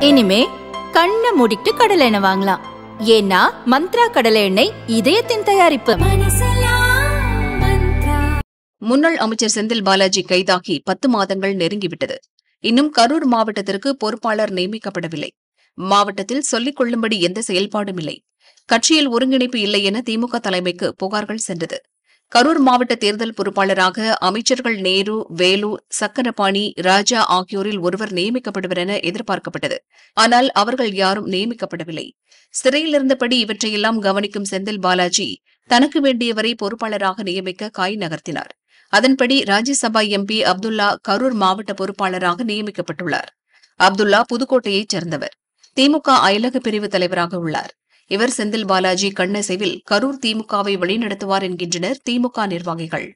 இனிமே கண்ணை மூடிட்டு கடலை எண்ணெய் வாங்கலாம். ஏன்னா மந்த்ரா கடலை எண்ணெய் இதயத்தின் தயாரிப்பு. முன்னாள் அமைச்சர் செந்தில் பாலாஜி கைதாகி 10 மாதங்கள் நெருங்கிவிட்டது. இன்னும் கரூர் மாவட்டத்திற்கு பொறுப்பாளர் நியமிக்கப்படவில்லை. மாவட்டத்தில் சொல்லிக் கொள்ளும்படி எந்த செயல்பாடும் இல்லை. கட்சியில் ஒருங்கிணைப்பு இல்லை என திமுக தலைமைக்கு புகார்கள் சென்றது. கரூர் மாவட்ட தேர்தல் பொறுப்பாளராக அமைச்சர்கள் நேரு, வேலு, சக்கரபாணி, ராஜா ஆகியோரில் ஒருவர் நியமிக்கப்படுவர் என எதிர்பார்க்கப்பட்டது. ஆனால் அவர்கள் யாரும் நியமிக்கப்படவில்லை. சிறையில் இருந்தபடி இவற்றையெல்லாம் கவனிக்கும் செந்தில் பாலாஜி தனக்கு வேண்டியவரை பொறுப்பாளராக நியமிக்க காய் நகர்த்தினார். அதன்படி ராஜ்யசபா எம்பி அப்துல்லா கரூர் மாவட்ட பொறுப்பாளராக நியமிக்கப்பட்டுள்ளார். அப்துல்லா புதுக்கோட்டையைச் சேர்ந்தவர். திமுக அயலக பிரிவு தலைவராக உள்ளார். இவர் செந்தில் பாலாஜி கண்ணசைவில் கரூர் திமுகவை வழிநடத்துவார் என்கின்றனர் திமுக நிர்வாகிகள்.